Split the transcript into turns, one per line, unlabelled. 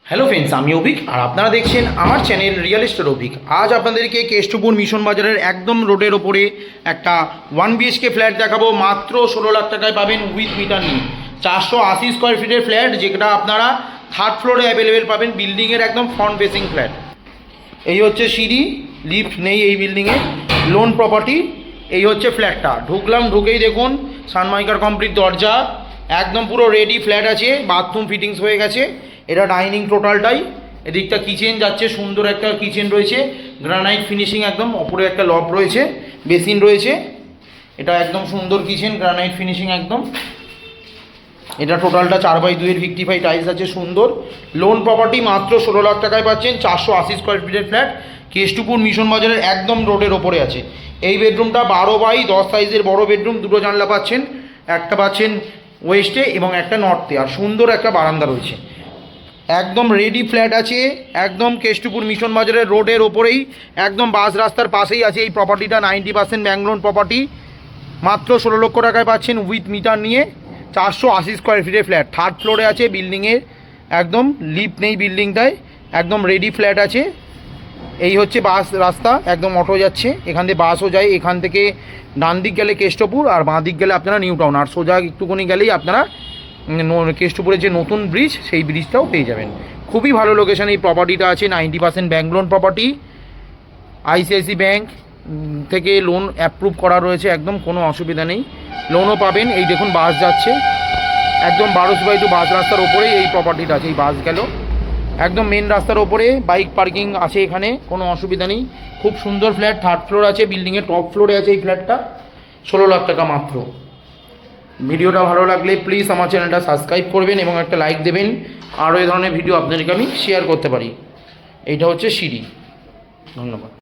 Hello friends, আমি অভিক আর আপনারা দেখছেন আমার চ্যানেল রিয়েল এস্টেট অভিক। আজ আপনাদেরকে কেষ্টপুর মিশন বাজারের একদম রোডের ওপরে একটা 1 BHK ফ্ল্যাট দেখাবো। মাত্র 16 লাখ টাকায় পাবেন উইথ মিটার নিয়ে। 480 স্কোয়ার ফিটের ফ্ল্যাট, যেটা আপনারা থার্ড ফ্লোরে অ্যাভেলেবেল পাবেন। বিল্ডিংয়ের একদম ফ্রন্ট ফেসিং ফ্ল্যাট। এই হচ্ছে সিঁড়ি, লিফট নেই এই বিল্ডিংয়ে, লোন প্রপার্টি। এই হচ্ছে ফ্ল্যাটটা। ঢুকলাম, ঢুকেই দেখুন সানমাইকার কমপ্লিট দরজা, একদম পুরো রেডি ফ্ল্যাট আছে। বাথরুম ফিটিংস হয়ে গেছে। এটা ডাইনিং টোটালটাই। এদিকটা কিচেন যাচ্ছে, সুন্দর একটা কিচেন রয়েছে, গ্রানাইট ফিনিশিং একদম। ওপরে একটা লব রয়েছে, বেসিন রয়েছে। এটা একদম সুন্দর কিচেন, গ্রানাইট ফিনিশিং একদম। এটা টোটালটা 4x2 এর 55 টাইলস আছে, সুন্দর। লোন প্রপার্টি, মাত্র 16 লাখ টাকায় পাচ্ছেন। 480 স্কোয়ার ফিটের ফ্ল্যাট, কেষ্টপুর মিশন বাজারের একদম রোডের ওপরে আছে। এই বেডরুমটা 12x10 সাইজের বড় বেডরুম। দুটো জানলা পাচ্ছেন, একটা পাচ্ছেন ওয়েস্টে এবং একটা নর্থে। আর সুন্দর একটা বারান্দা রয়েছে। একদম রেডি ফ্ল্যাট আছে, একদম কেষ্টপুর মিশন বাজারের রোডের ওপরেই, একদম বাস রাস্তার পাশেই আছে এই প্রপার্টিটা। 90% ব্যাংক লোন প্রপার্টি। মাত্র 16 লক্ষ টাকায় পাচ্ছেন উইথ মিটার নিয়ে। 480 স্কোয়ার ফিটের ফ্ল্যাট, থার্ড ফ্লোরে আছে বিল্ডিংয়ের। একদম লিফট নেই বিল্ডিংটায়, একদম রেডি ফ্ল্যাট আছে। এই হচ্ছে বাস রাস্তা, একদম অটো যাচ্ছে, এখান থেকে বাসও যায়। এখান থেকে ডান দিক গেলে কেষ্টপুর, আর বাঁ দিক গেলে আপনারা নিউ টাউন। আর সোজা একটুখানি গেলেই আপনারা কেষ্টপুরের যে নতুন ব্রিজ, সেই ব্রিজটাও পেয়ে যাবেন। খুবই ভালো লোকেশান এই প্রপার্টিটা আছে। 90% bank loan property. ICICI bank থেকে লোন অ্যাপ্রুভ করা রয়েছে, একদম কোনো অসুবিধা নেই, লোনও পাবেন। এই দেখুন বাস যাচ্ছে, একদম 12/2 বাস রাস্তার ওপরেই এই প্রপার্টিটা আছে। এই বাস গেল, একদম মেন রাস্তার ওপরে। বাইক পার্কিং আছে এখানে, কোনো অসুবিধা নেই। খুব সুন্দর ফ্ল্যাট, থার্ড ফ্লোর আছে, বিল্ডিংয়ের টপ ফ্লোরে আছে এই ফ্ল্যাটটা। 16 লাখ টাকা মাত্র। ভিডিওটা ভালো লাগলে প্লিজ আমার চ্যানেলটা সাবস্ক্রাইব করবেন এবং একটা লাইক দেবেন। আরও এই ধরনের ভিডিও আপনাদেরকে আমি শেয়ার করতে পারি। এইটা হচ্ছে সিঁড়ি। ধন্যবাদ।